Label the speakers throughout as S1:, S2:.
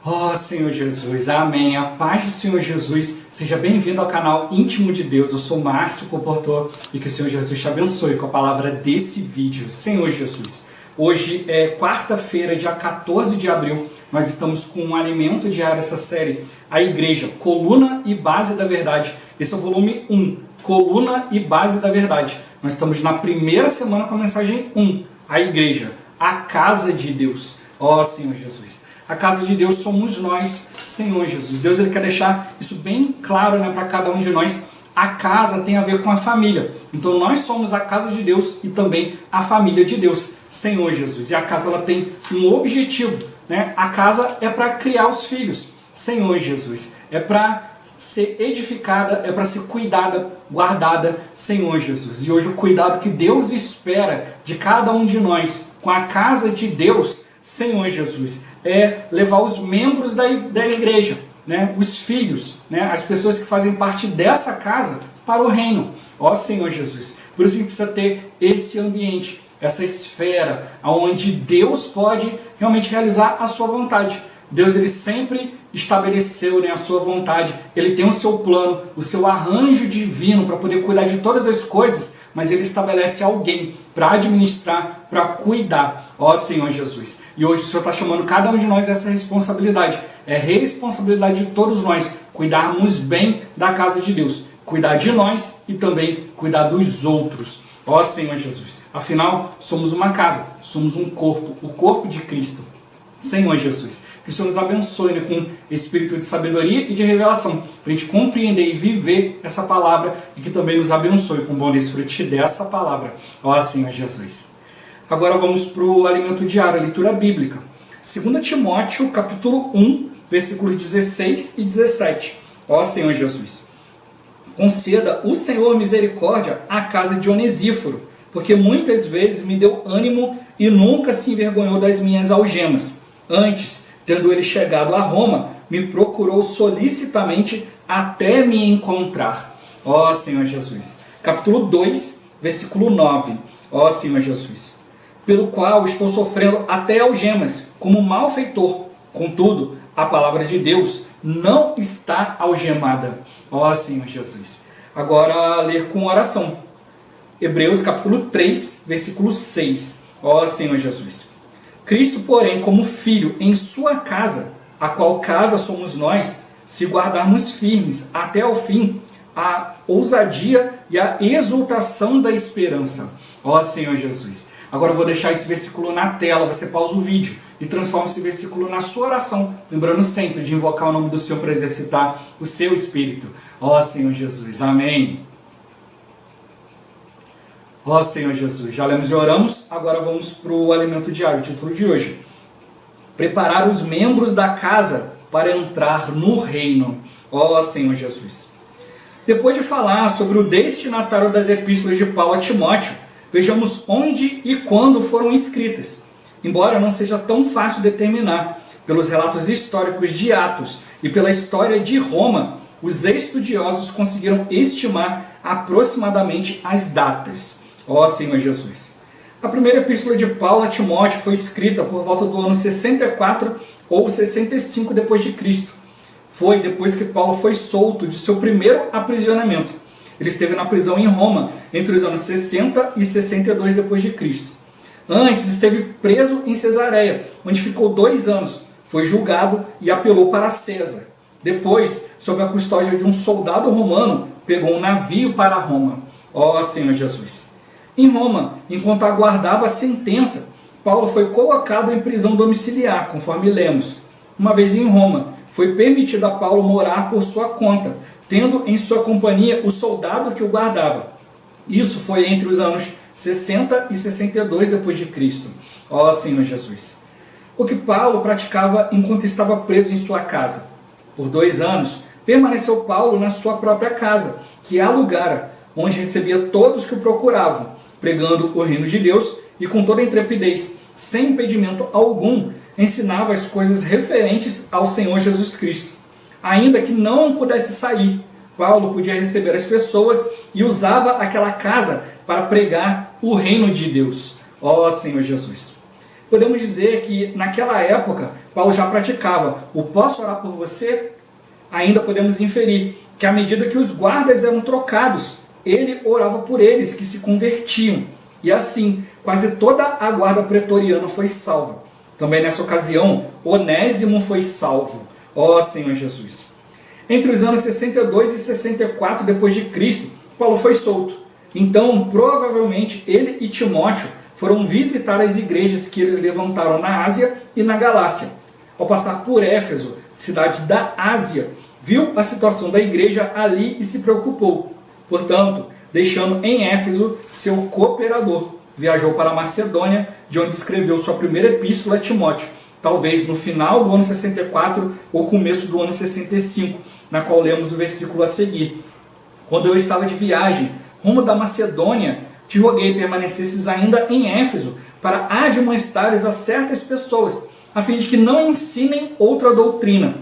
S1: Ó Senhor Jesus, amém. A paz do Senhor Jesus, seja bem-vindo ao canal Íntimo de Deus. Eu sou Márcio Comportor e que o Senhor Jesus te abençoe com a palavra desse vídeo. Senhor Jesus, hoje é quarta-feira, dia 14 de abril. Nós estamos com um alimento diário dessa série, a Igreja, Coluna e Base da Verdade. Esse é o volume 1, Coluna e Base da Verdade. Nós estamos na primeira semana com a mensagem 1, a Igreja, a Casa de Deus. Ó Senhor Jesus, a casa de Deus somos nós, Senhor Jesus. Deus ele quer deixar isso bem claro, para cada um de nós. A casa tem a ver com a família. Então nós somos a casa de Deus e também a família de Deus, Senhor Jesus. E a casa ela tem um objetivo, A casa é para criar os filhos, Senhor Jesus. É para ser edificada, é para ser cuidada, guardada, Senhor Jesus. E hoje o cuidado que Deus espera de cada um de nós com a casa de Deus, Senhor Jesus, é levar os membros da igreja, os filhos, as pessoas que fazem parte dessa casa para o reino. Ó Senhor Jesus, por isso que precisa ter esse ambiente, essa esfera, onde Deus pode realmente realizar a sua vontade. Deus ele sempre estabeleceu a sua vontade, ele tem o seu plano, o seu arranjo divino para poder cuidar de todas as coisas, mas ele estabelece alguém para administrar, para cuidar. Ó Senhor Jesus, e hoje o Senhor está chamando cada um de nós a essa responsabilidade, é responsabilidade de todos nós, cuidarmos bem da casa de Deus, cuidar de nós e também cuidar dos outros. Ó Senhor Jesus, afinal somos uma casa, somos um corpo, o corpo de Cristo. Senhor Jesus, que o Senhor nos abençoe com espírito de sabedoria e de revelação, para a gente compreender e viver essa palavra e que também nos abençoe com bom desfrute dessa palavra. Ó Senhor Jesus. Agora vamos para o alimento diário, a leitura bíblica. 2 Timóteo, capítulo 1, versículos 16 e 17. Ó Senhor Jesus. Conceda o Senhor misericórdia à casa de Onesíforo, porque muitas vezes me deu ânimo e nunca se envergonhou das minhas algemas. Antes, tendo ele chegado a Roma, me procurou solicitamente até me encontrar. Ó Senhor Jesus. Capítulo 2, versículo 9. Ó Senhor Jesus. Pelo qual estou sofrendo até algemas, como malfeitor. Contudo, a palavra de Deus não está algemada. Ó Senhor Jesus. Agora, ler com oração. Hebreus capítulo 3, versículo 6. Ó Senhor Jesus. Cristo, porém, como filho em sua casa, a qual casa somos nós, se guardarmos firmes até ao fim, a ousadia e a exultação da esperança. Ó Senhor Jesus. Agora eu vou deixar esse versículo na tela, você pausa o vídeo e transforma esse versículo na sua oração, lembrando sempre de invocar o nome do Senhor para exercitar o seu espírito. Ó Senhor Jesus. Amém. Ó Senhor Jesus, já lemos e oramos, agora vamos para o alimento diário, o título de hoje. Preparar os membros da casa para entrar no reino. Ó Senhor Jesus. Depois de falar sobre o destinatário das epístolas de Paulo a Timóteo, vejamos onde e quando foram escritas. Embora não seja tão fácil determinar, pelos relatos históricos de Atos e pela história de Roma, os estudiosos conseguiram estimar aproximadamente as datas. Ó Senhor Jesus. A primeira epístola de Paulo a Timóteo foi escrita por volta do ano 64 ou 65 depois de Cristo. Foi depois que Paulo foi solto de seu primeiro aprisionamento. Ele esteve na prisão em Roma entre os anos 60 e 62 depois de Cristo. Antes esteve preso em Cesareia, onde ficou 2 anos. Foi julgado e apelou para César. Depois, sob a custódia de um soldado romano, pegou um navio para Roma. Ó Senhor Jesus. Em Roma, enquanto aguardava a sentença, Paulo foi colocado em prisão domiciliar, conforme lemos. Uma vez em Roma, foi permitido a Paulo morar por sua conta, tendo em sua companhia o soldado que o guardava. Isso foi entre os anos 60 e 62 depois de Cristo. Ó Senhor Jesus. O que Paulo praticava enquanto estava preso em sua casa? Por 2 anos, permaneceu Paulo na sua própria casa, que alugara, onde recebia todos que o procuravam, pregando o reino de Deus e com toda intrepidez, sem impedimento algum, ensinava as coisas referentes ao Senhor Jesus Cristo. Ainda que não pudesse sair, Paulo podia receber as pessoas e usava aquela casa para pregar o reino de Deus. Ó Senhor Jesus. Podemos dizer que naquela época Paulo já praticava o posso orar por você? Ainda podemos inferir que à medida que os guardas eram trocados, ele orava por eles que se convertiam. E assim, quase toda a guarda pretoriana foi salva. Também nessa ocasião, Onésimo foi salvo. Ó Senhor Jesus! Entre os anos 62 e 64 depois de Cristo, Paulo foi solto. Então, provavelmente, ele e Timóteo foram visitar as igrejas que eles levantaram na Ásia e na Galácia. Ao passar por Éfeso, cidade da Ásia, viu a situação da igreja ali e se preocupou. Portanto, deixando em Éfeso seu cooperador, viajou para a Macedônia, de onde escreveu sua primeira epístola a Timóteo, talvez no final do ano 64 ou começo do ano 65, na qual lemos o versículo a seguir. Quando eu estava de viagem rumo da Macedônia, te roguei permanecesses ainda em Éfeso, para admoestares a certas pessoas, a fim de que não ensinem outra doutrina.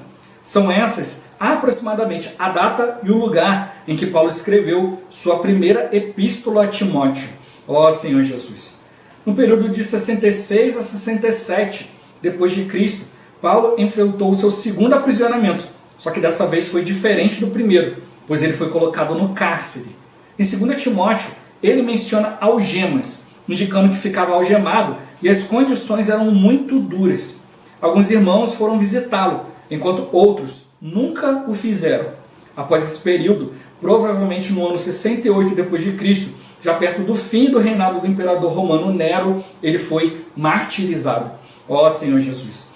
S1: São essas, aproximadamente, a data e o lugar em que Paulo escreveu sua primeira epístola a Timóteo. Ó Senhor Jesus! No período de 66 a 67 depois de Cristo, Paulo enfrentou o seu segundo aprisionamento, só que dessa vez foi diferente do primeiro, pois ele foi colocado no cárcere. Em 2 Timóteo, ele menciona algemas, indicando que ficava algemado e as condições eram muito duras. Alguns irmãos foram visitá-lo, enquanto outros nunca o fizeram. Após esse período, provavelmente no ano 68 depois de Cristo, já perto do fim do reinado do imperador romano Nero, ele foi martirizado. Ó Senhor Jesus!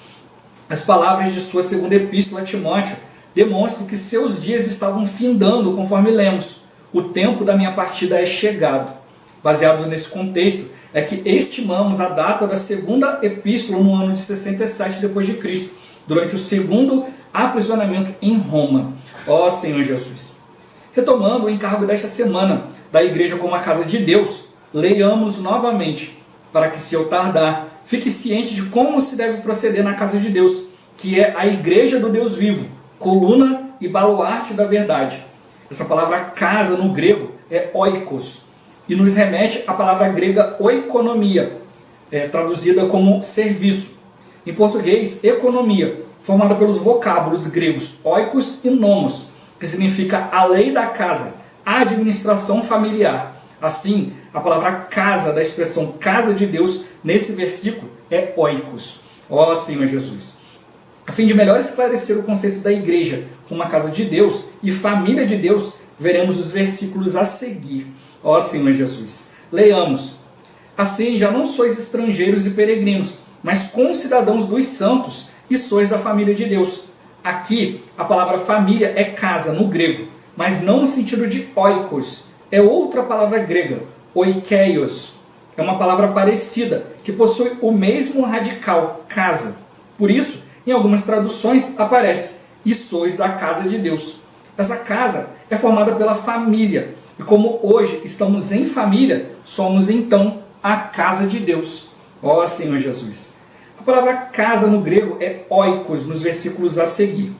S1: As palavras de sua segunda epístola a Timóteo demonstram que seus dias estavam findando, conforme lemos. O tempo da minha partida é chegado. Baseados nesse contexto, é que estimamos a data da segunda epístola no ano de 67 depois de Cristo, durante o segundo aprisionamento em Roma. Ó Senhor Jesus! Retomando o encargo desta semana da igreja como a casa de Deus, leiamos novamente, para que se eu tardar, fique ciente de como se deve proceder na casa de Deus, que é a igreja do Deus vivo, coluna e baluarte da verdade. Essa palavra casa no grego é oikos, e nos remete à palavra grega oikonomia, traduzida como serviço. Em português, economia, formada pelos vocábulos gregos oikos e nomos, que significa a lei da casa, a administração familiar. Assim, a palavra casa, da expressão casa de Deus, nesse versículo, é oikos. Ó Senhor Jesus! A fim de melhor esclarecer o conceito da igreja como uma casa de Deus e família de Deus, veremos os versículos a seguir. Ó Senhor Jesus! Leiamos. Assim, já não sois estrangeiros e peregrinos, mas concidadãos dos santos, e sois da família de Deus. Aqui, a palavra família é casa, no grego, mas não no sentido de oikos. É outra palavra grega, oikeios. É uma palavra parecida, que possui o mesmo radical, casa. Por isso, em algumas traduções aparece, e sois da casa de Deus. Essa casa é formada pela família, e como hoje estamos em família, somos então a casa de Deus. Ó Senhor Jesus! A palavra casa no grego é oikos, nos versículos a seguir.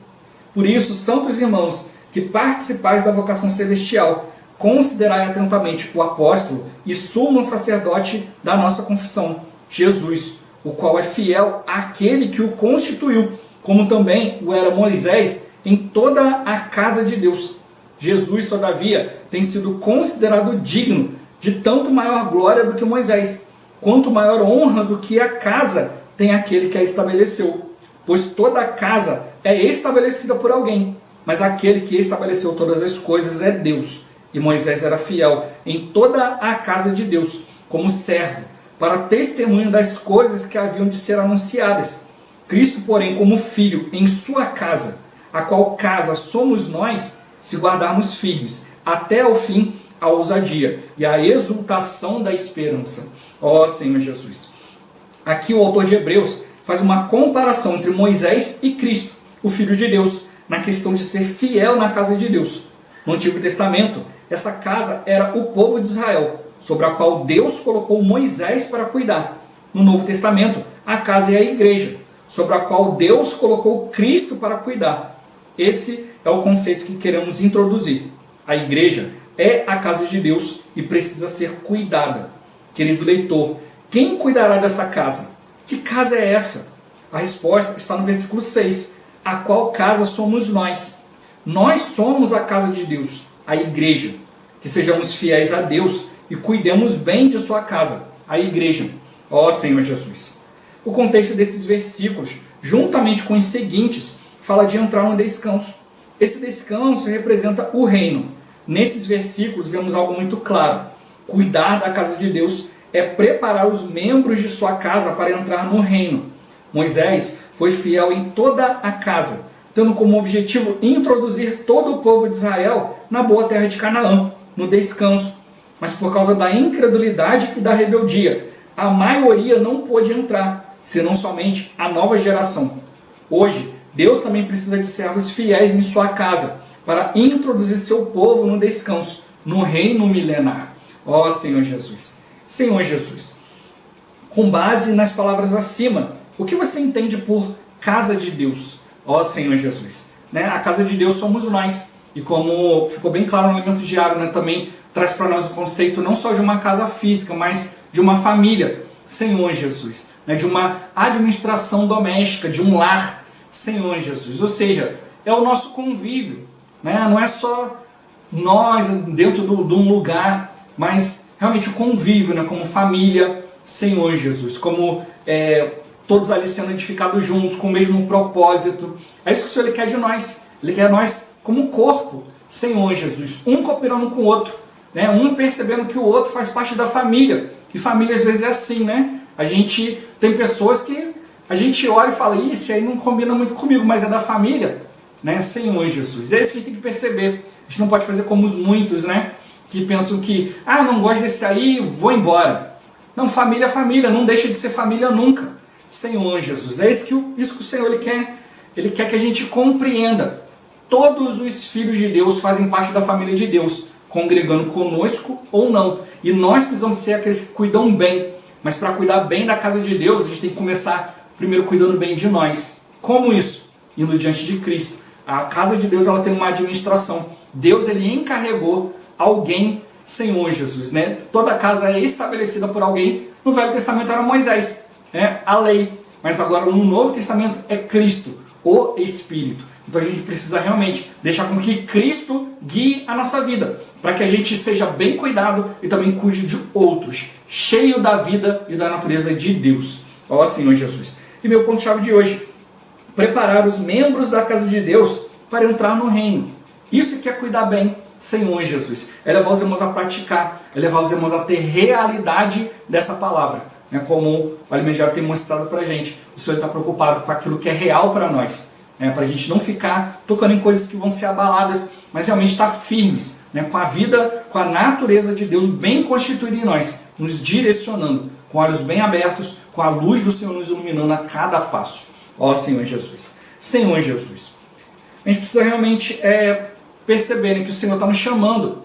S1: Por isso, santos irmãos, que participais da vocação celestial, considerai atentamente o apóstolo e sumo sacerdote da nossa confissão, Jesus, o qual é fiel àquele que o constituiu, como também o era Moisés em toda a casa de Deus. Jesus, todavia, tem sido considerado digno de tanto maior glória do que Moisés, quanto maior honra do que a casa tem aquele que a estabeleceu. Pois toda a casa é estabelecida por alguém, mas aquele que estabeleceu todas as coisas é Deus. E Moisés era fiel em toda a casa de Deus, como servo, para testemunho das coisas que haviam de ser anunciadas. Cristo, porém, como filho em sua casa, a qual casa somos nós, se guardarmos firmes, até ao fim, a ousadia e a exultação da esperança. Ó Senhor Jesus! Aqui o autor de Hebreus faz uma comparação entre Moisés e Cristo, o Filho de Deus, na questão de ser fiel na casa de Deus. No Antigo Testamento, essa casa era o povo de Israel, sobre a qual Deus colocou Moisés para cuidar. No Novo Testamento, a casa é a igreja, sobre a qual Deus colocou Cristo para cuidar. Esse é o conceito que queremos introduzir. A igreja é a casa de Deus e precisa ser cuidada. Querido leitor, quem cuidará dessa casa? Que casa é essa? A resposta está no versículo 6. A qual casa somos nós? Nós somos a casa de Deus, a igreja. Que sejamos fiéis a Deus e cuidemos bem de sua casa, a igreja. Ó Senhor Jesus. O contexto desses versículos, juntamente com os seguintes, fala de entrar no descanso. Esse descanso representa o reino. Nesses versículos vemos algo muito claro. Cuidar da casa de Deus é preparar os membros de sua casa para entrar no reino. Moisés foi fiel em toda a casa, tendo como objetivo introduzir todo o povo de Israel na boa terra de Canaã, no descanso. Mas por causa da incredulidade e da rebeldia, a maioria não pôde entrar, senão somente a nova geração. Hoje, Deus também precisa de servos fiéis em sua casa, para introduzir seu povo no descanso, no reino milenar. Ó Senhor Jesus. Senhor Jesus, com base nas palavras acima, o que você entende por casa de Deus? Ó Senhor Jesus. A casa de Deus somos nós. E como ficou bem claro no alimento diário, também traz para nós o conceito não só de uma casa física, mas de uma família. Senhor Jesus. De uma administração doméstica, de um lar. Senhor Jesus. Ou seja, é o nosso convívio. Não é só nós dentro de um lugar, mas realmente o convívio, como família, Senhor Jesus, como todos ali sendo edificados juntos, com o mesmo propósito. É isso que o Senhor quer de nós. Ele quer nós como corpo, Senhor Jesus, um cooperando com o outro, um percebendo que o outro faz parte da família. E família às vezes é assim, A gente tem pessoas que a gente olha e fala, isso aí não combina muito comigo, mas é da família. Senhor Jesus, é isso que a gente tem que perceber. A gente não pode fazer como os muitos, que pensam que, não gosto desse aí, vou embora. Não, família é família, não deixa de ser família nunca. Senhor Jesus, é isso que o Senhor Ele quer que a gente compreenda. Todos os filhos de Deus fazem parte da família de Deus, congregando conosco ou não. E nós precisamos ser aqueles que cuidam bem. Mas para cuidar bem da casa de Deus, a gente tem que começar primeiro cuidando bem de nós. Como isso? Indo diante de Cristo. A casa de Deus ela tem uma administração. Deus ele encarregou alguém, Senhor Jesus. Toda casa é estabelecida por alguém. No Velho Testamento era Moisés, a lei. Mas agora no Novo Testamento é Cristo, o Espírito. Então a gente precisa realmente deixar com que Cristo guie a nossa vida, para que a gente seja bem cuidado e também cuide de outros, cheio da vida e da natureza de Deus. Ó Senhor Jesus. E meu ponto-chave de hoje: preparar os membros da casa de Deus para entrar no reino. Isso que é cuidar bem, Senhor Jesus. É levar os irmãos a praticar, é levar os irmãos a ter realidade dessa palavra. Como o alimento diário tem mostrado para a gente. O Senhor está preocupado com aquilo que é real para nós. Para a gente não ficar tocando em coisas que vão ser abaladas, mas realmente estar firmes, com a vida, com a natureza de Deus bem constituída em nós, nos direcionando, com olhos bem abertos, com a luz do Senhor nos iluminando a cada passo. Ó Senhor Jesus. Senhor Jesus. A gente precisa realmente perceber que o Senhor está nos chamando,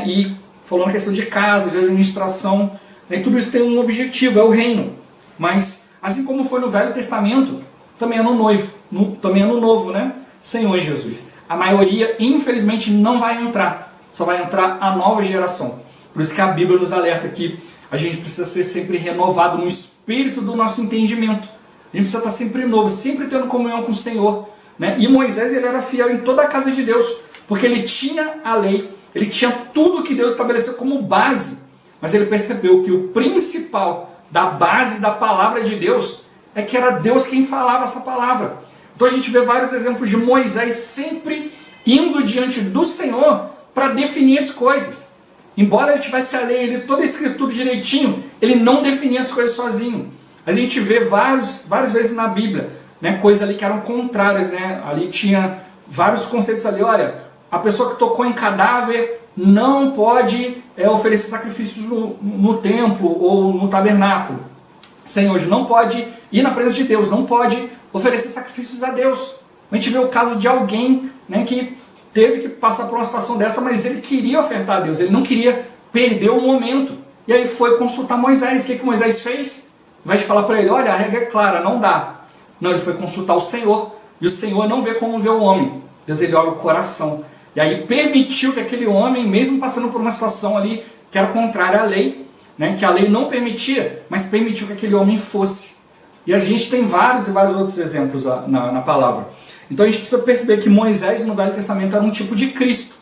S1: e falando a questão de casa, de administração, e tudo isso tem um objetivo, é o reino. Mas, assim como foi no Velho Testamento, também é no novo, Senhor Jesus. A maioria, infelizmente, não vai entrar. Só vai entrar a nova geração. Por isso que a Bíblia nos alerta que a gente precisa ser sempre renovado no espírito do nosso entendimento. A gente precisa estar sempre novo, sempre tendo comunhão com o Senhor. E Moisés ele era fiel em toda a casa de Deus, porque ele tinha a lei, ele tinha tudo que Deus estabeleceu como base. Mas ele percebeu que o principal da base da palavra de Deus é que era Deus quem falava essa palavra. Então a gente vê vários exemplos de Moisés sempre indo diante do Senhor para definir as coisas. Embora ele tivesse a lei, toda a escritura direitinho, ele não definia as coisas sozinho. A gente vê várias vezes na Bíblia, coisas ali que eram contrárias, Ali tinha vários conceitos ali, olha, a pessoa que tocou em cadáver não pode oferecer sacrifícios no templo ou no tabernáculo. Senhor, não pode ir na presença de Deus, não pode oferecer sacrifícios a Deus. A gente vê o caso de alguém que teve que passar por uma situação dessa, mas ele queria ofertar a Deus, ele não queria perder o momento. E aí foi consultar Moisés. O que Moisés fez? Vai te falar para ele, olha, a regra é clara, não dá. Não, ele foi consultar o Senhor. E o Senhor não vê como vê o homem. Deus ele olha o coração. E aí permitiu que aquele homem, mesmo passando por uma situação ali que era contrária à lei, que a lei não permitia, mas permitiu que aquele homem fosse. E a gente tem vários e vários outros exemplos na palavra. Então a gente precisa perceber que Moisés no Velho Testamento era um tipo de Cristo,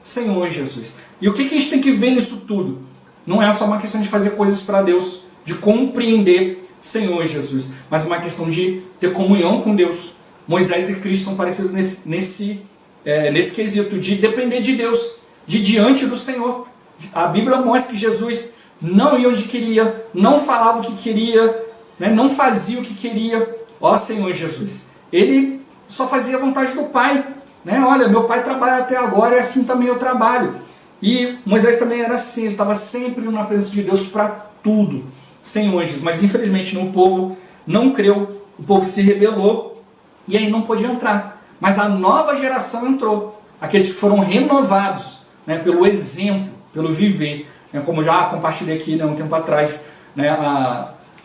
S1: Senhor Jesus. E o que a gente tem que ver nisso tudo? Não é só uma questão de fazer coisas para Deus, de compreender Senhor Jesus, mas uma questão de ter comunhão com Deus. Moisés e Cristo são parecidos nesse quesito de depender de Deus, de diante do Senhor. A Bíblia mostra que Jesus não ia onde queria, não falava o que queria, né, não fazia o que queria. Ó Senhor Jesus, ele só fazia a vontade do Pai. Né? Olha, meu Pai trabalha até agora e assim também eu trabalho. E Moisés também era assim, ele estava sempre na presença de Deus para tudo, Senhor Jesus. Mas infelizmente o povo não creu, o povo se rebelou e aí não podia entrar. Mas a nova geração entrou, aqueles que foram renovados, né, pelo exemplo, pelo viver. Como já compartilhei aqui, né, um tempo atrás, né,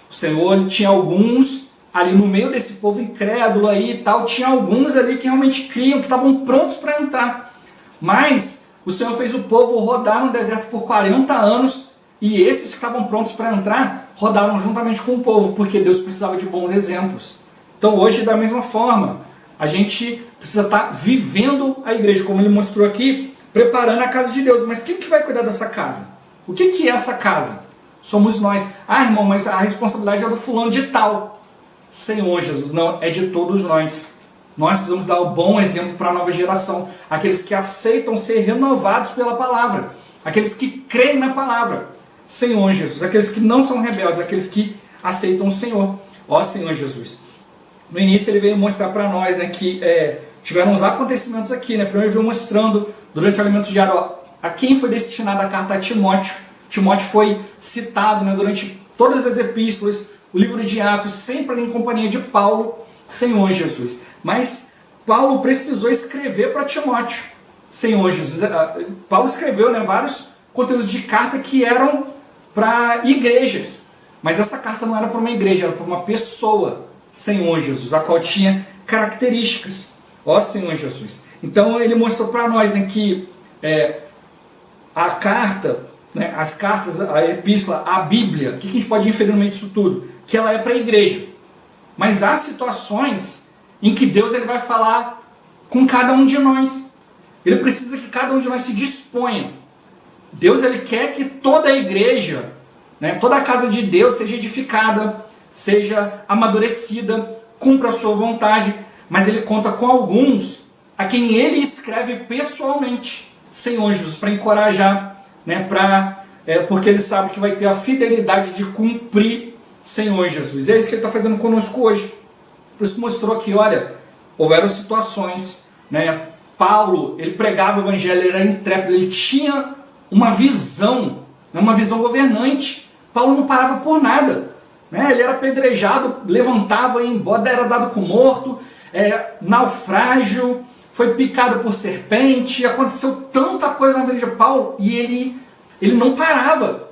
S1: o Senhor tinha alguns ali no meio desse povo incrédulo aí e tal, tinha alguns ali que realmente criam, que estavam prontos para entrar. Mas o Senhor fez o povo rodar no deserto por 40 anos e esses que estavam prontos para entrar rodaram juntamente com o povo, porque Deus precisava de bons exemplos. Então hoje, da mesma forma, a gente precisa estar vivendo a igreja, como ele mostrou aqui, preparando a casa de Deus. Mas quem que vai cuidar dessa casa? O que é essa casa? Somos nós. Ah, irmão, mas a responsabilidade é do fulano de tal. Senhor Jesus, não, é de todos nós. Nós precisamos dar o bom exemplo para a nova geração. Aqueles que aceitam ser renovados pela palavra. Aqueles que creem na palavra. Senhor Jesus, aqueles que não são rebeldes, aqueles que aceitam o Senhor. Ó Senhor Jesus. No início ele veio mostrar para nós, né, que tiveram uns acontecimentos aqui. Né? Primeiro ele veio mostrando, durante o alimento diário, a quem foi destinada a carta a Timóteo. Timóteo foi citado, né, durante todas as epístolas, o livro de Atos, sempre em companhia de Paulo, Senhor Jesus. Mas Paulo precisou escrever para Timóteo, Senhor Jesus. Paulo escreveu, né, vários conteúdos de carta que eram para igrejas. Mas essa carta não era para uma igreja, era para uma pessoa, Senhor Jesus, a qual tinha características. Ó Senhor Jesus. Então ele mostrou para nós, né, que a carta, né, as cartas, a epístola, a Bíblia, o que a gente pode inferir no meio disso tudo? Que ela é para a igreja. Mas há situações em que Deus ele vai falar com cada um de nós. Ele precisa que cada um de nós se disponha. Deus ele quer que toda a igreja, né, toda a casa de Deus seja edificada, seja amadurecida, cumpra a sua vontade. Mas ele conta com alguns a quem ele escreve pessoalmente, Senhor Jesus, para encorajar, né, porque ele sabe que vai ter a fidelidade de cumprir, Senhor Jesus. E é isso que ele está fazendo conosco hoje. Por isso que mostrou aqui, olha, houveram situações, né? Paulo, ele pregava o evangelho, ele era intrépido, ele tinha uma visão, né, uma visão governante. Paulo não parava por nada, né? Ele era apedrejado, levantava e ia embora, era dado com morto, naufrágio, foi picado por serpente, aconteceu tanta coisa na vida de Paulo e ele não parava.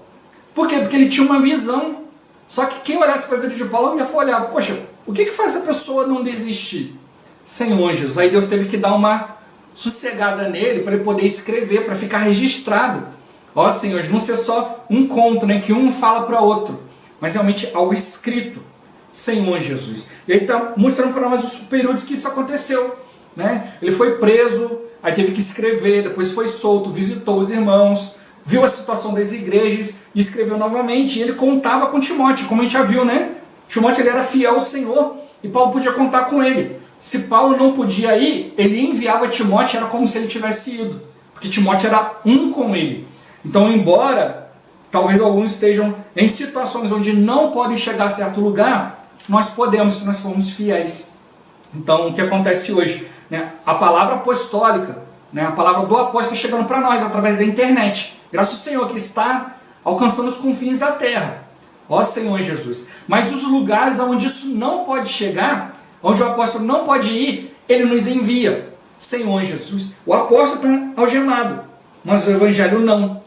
S1: Por quê? Porque ele tinha uma visão. Só que quem olhasse para a vida de Paulo ia olhar, poxa, o que faz essa pessoa não desistir? Senhor Jesus. Aí Deus teve que dar uma sossegada nele para ele poder escrever, para ficar registrado. Ó Senhor, não ser só um conto, né, que um fala para outro, mas realmente algo escrito. Senhor Jesus. E aí está mostrando para nós os períodos que isso aconteceu. Né? Ele foi preso, aí teve que escrever, depois foi solto, visitou os irmãos, viu a situação das igrejas e escreveu novamente. E ele contava com Timóteo, como a gente já viu, né? Timóteo ele era fiel ao Senhor e Paulo podia contar com ele. Se Paulo não podia ir, ele enviava Timóteo, era como se ele tivesse ido, porque Timóteo era um com ele. Então, embora talvez alguns estejam em situações onde não podem chegar a certo lugar, nós podemos, se nós formos fiéis. Então, o que acontece hoje? Né? A palavra apostólica, né? A palavra do apóstolo está chegando para nós através da internet. Graças ao Senhor que está alcançando os confins da terra. Ó Senhor Jesus. Mas os lugares onde isso não pode chegar, onde o apóstolo não pode ir, ele nos envia. Senhor Jesus. O apóstolo está algemado, mas o evangelho não.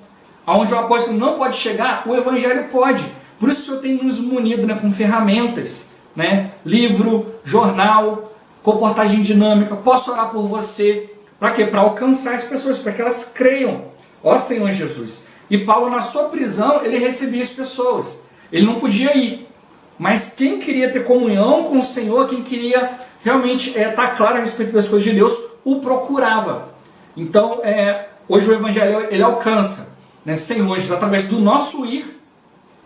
S1: Onde o apóstolo não pode chegar, o evangelho pode. Por isso o Senhor tem nos munido, né, com ferramentas, né? Livro, jornal, comportagem dinâmica. Posso orar por você. Para quê? Para alcançar as pessoas, para que elas creiam. Ó Senhor Jesus. E Paulo, na sua prisão, ele recebia as pessoas. Ele não podia ir. Mas quem queria ter comunhão com o Senhor, quem queria realmente estar claro a respeito das coisas de Deus, o procurava. Então, hoje o Evangelho ele alcança, né, Senhor Jesus, através do nosso ir,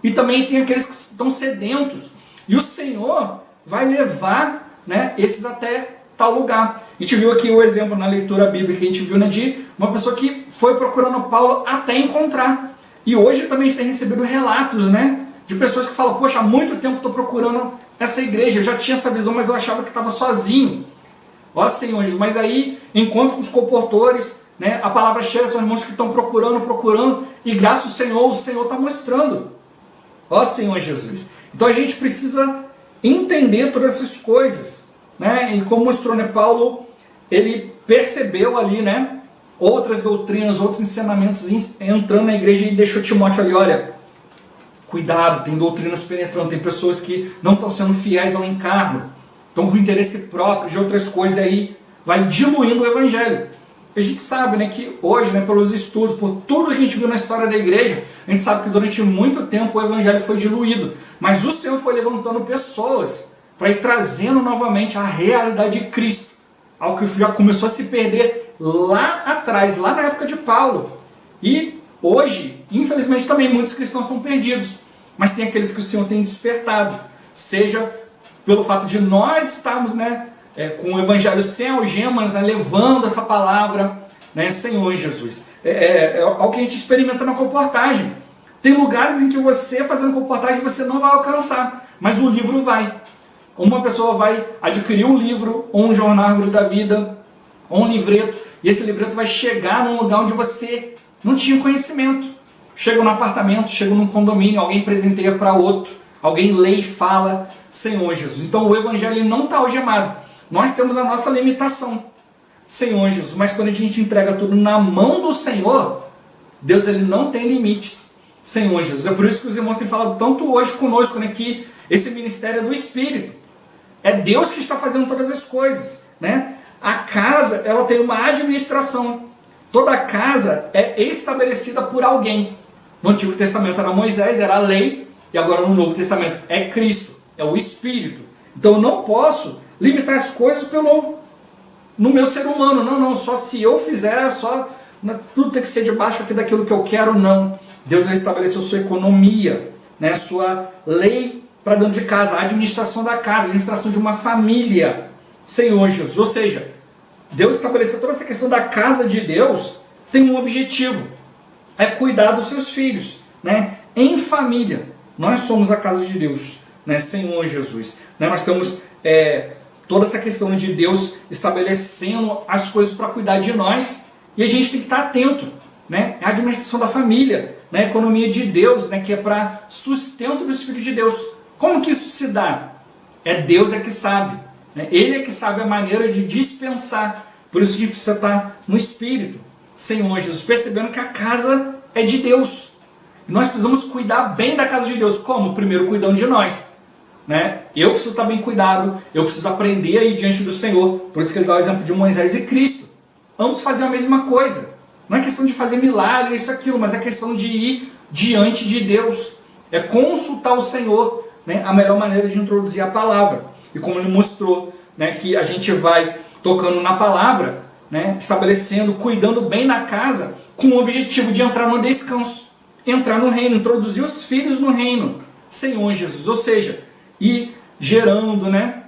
S1: e também tem aqueles que estão sedentos, e o Senhor vai levar, né, esses até tal lugar. A gente viu aqui o exemplo na leitura bíblica, a gente viu, né, de uma pessoa que foi procurando Paulo até encontrar. E hoje também a gente tem recebido relatos, né, de pessoas que falam, poxa, há muito tempo estou procurando essa igreja, eu já tinha essa visão, mas eu achava que estava sozinho. Ó Senhor Jesus, mas aí encontro com os comportores, né, a palavra chega, são irmãos que estão procurando, e graças ao Senhor, o Senhor está mostrando. Ó Senhor Jesus. Então a gente precisa entender todas essas coisas, né, e como mostrou, né, Paulo, ele percebeu ali, né, outras doutrinas, outros ensinamentos entrando na igreja e deixou Timóteo ali, olha, cuidado, tem doutrinas penetrando, tem pessoas que não estão sendo fiéis ao encargo, estão com interesse próprio de outras coisas, e aí vai diluindo o evangelho. A gente sabe, né, que hoje, né, pelos estudos, por tudo que a gente viu na história da igreja, a gente sabe que durante muito tempo o evangelho foi diluído, mas o Senhor foi levantando pessoas para ir trazendo novamente a realidade de Cristo, algo que já começou a se perder lá atrás, lá na época de Paulo. E hoje, infelizmente, também muitos cristãos estão perdidos, mas tem aqueles que o Senhor tem despertado, seja pelo fato de nós estarmos, né, com o evangelho sem algemas, né, levando essa palavra, né, Senhor Jesus. É algo que a gente experimenta na comportagem. Tem lugares em que você, fazendo comportagem, você não vai alcançar, mas o livro vai. Uma pessoa vai adquirir um livro, ou um jornal Árvore da Vida, ou um livreto, e esse livreto vai chegar num lugar onde você não tinha conhecimento. Chega no apartamento, chega num condomínio, alguém presenteia para outro, alguém lê e fala, Senhor Jesus. Então o evangelho não está algemado. Nós temos a nossa limitação, Senhor Jesus. Mas quando a gente entrega tudo na mão do Senhor, Deus ele não tem limites, Senhor Jesus. É por isso que os irmãos têm falado tanto hoje conosco, né, que esse ministério é do Espírito. É Deus que está fazendo todas as coisas, né? A casa, ela tem uma administração. Toda casa é estabelecida por alguém. No Antigo Testamento era Moisés, era a lei, e agora no Novo Testamento é Cristo, é o Espírito. Então eu não posso limitar as coisas no meu ser humano. Não, só se eu fizer, tudo tem que ser debaixo aqui daquilo que eu quero, não. Deus já estabeleceu sua economia, né, sua lei para dentro de casa, a administração da casa, a administração de uma família, Senhor Jesus. Ou seja, Deus estabeleceu toda essa questão da casa de Deus, tem um objetivo, é cuidar dos seus filhos, né, em família. Nós somos a casa de Deus, né, Senhor Jesus. Né, nós temos toda essa questão de Deus estabelecendo as coisas para cuidar de nós, e a gente tem que estar atento, né, a administração da família, né, a economia de Deus, né, que é para sustento dos filhos de Deus. Como que isso se dá? Deus que sabe, né? Ele é que sabe a maneira de dispensar. Por isso a gente precisa estar no Espírito, Senhor Jesus, percebendo que a casa é de Deus. E nós precisamos cuidar bem da casa de Deus. Como? Primeiro cuidando de nós, né? Eu preciso estar bem cuidado, eu preciso aprender aí diante do Senhor. Por isso que ele dá o exemplo de Moisés e Cristo. Ambos faziam a mesma coisa. Não é questão de fazer milagre, isso, aquilo, mas é questão de ir diante de Deus. É consultar o Senhor, né, a melhor maneira de introduzir a palavra. E como ele mostrou, né, que a gente vai tocando na palavra, né, estabelecendo, cuidando bem na casa, com o objetivo de entrar no descanso, entrar no reino, introduzir os filhos no reino, Senhor Jesus. Ou seja, ir gerando, né,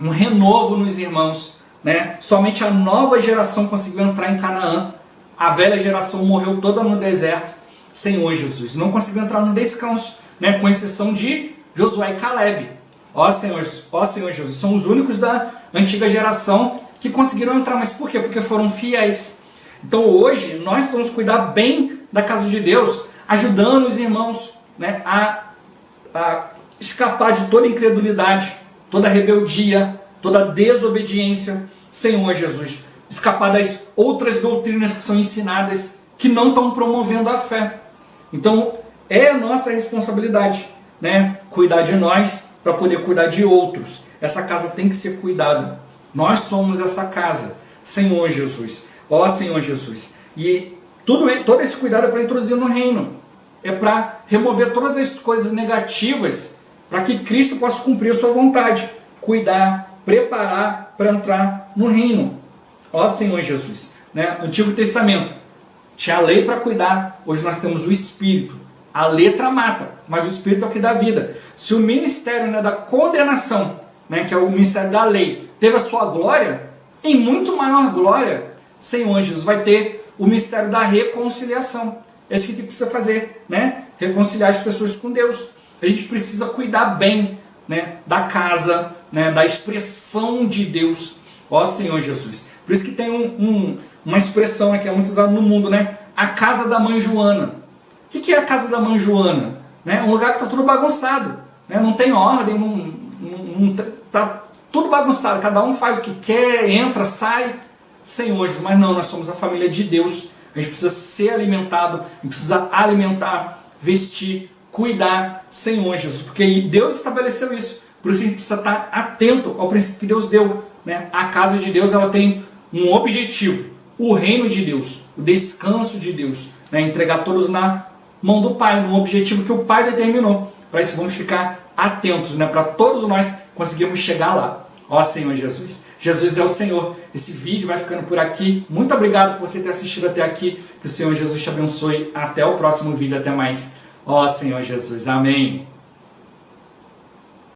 S1: um renovo nos irmãos. Né? Somente a nova geração conseguiu entrar em Canaã. A velha geração morreu toda no deserto, Senhor Jesus. Não conseguiu entrar no descanso, né, com exceção de Josué e Caleb. Ó Senhor Jesus, são os únicos da antiga geração que conseguiram entrar. Mas por quê? Porque foram fiéis. Então hoje nós podemos cuidar bem da casa de Deus, ajudando os irmãos, né, a escapar de toda incredulidade, toda rebeldia, toda desobediência, Senhor Jesus. Escapar das outras doutrinas que são ensinadas, que não estão promovendo a fé. Então é a nossa responsabilidade, né, cuidar de nós para poder cuidar de outros. Essa casa tem que ser cuidada. Nós somos essa casa, Senhor Jesus. Ó Senhor Jesus. E todo esse cuidado é para introduzir no reino. É para remover todas as coisas negativas para que Cristo possa cumprir a sua vontade, cuidar, preparar para entrar no reino. Ó Senhor Jesus, né? Antigo Testamento tinha a lei para cuidar, hoje nós temos o Espírito. A letra mata, mas o Espírito é o que dá vida. Se o ministério, né, da condenação, né, que é o ministério da lei, teve a sua glória, em muito maior glória, Senhor Jesus, vai ter o ministério da reconciliação. Esse que a gente precisa fazer, né? Reconciliar as pessoas com Deus. A gente precisa cuidar bem, né, da casa, né, da expressão de Deus. Ó Senhor Jesus. Por isso que tem uma expressão, né, que é muito usada no mundo, né? A casa da mãe Joana. O que é a casa da mãe Joana? Né? Um lugar que está tudo bagunçado, né? Não tem ordem, está tudo bagunçado, cada um faz o que quer, entra, sai, Senhor Jesus. Mas não, nós somos a família de Deus, a gente precisa ser alimentado, a gente precisa alimentar, vestir, cuidar, Senhor Jesus, porque Deus estabeleceu isso, por isso a gente precisa estar atento ao princípio que Deus deu, né? A casa de Deus, ela tem um objetivo, o reino de Deus, o descanso de Deus, né? Entregar todos na mão do Pai, no objetivo que o Pai determinou. Para isso vamos ficar atentos, né? Para todos nós conseguirmos chegar lá. Ó Senhor Jesus. Jesus é o Senhor. Esse vídeo vai ficando por aqui. Muito obrigado por você ter assistido até aqui. Que o Senhor Jesus te abençoe. Até o próximo vídeo. Até mais. Ó Senhor Jesus. Amém.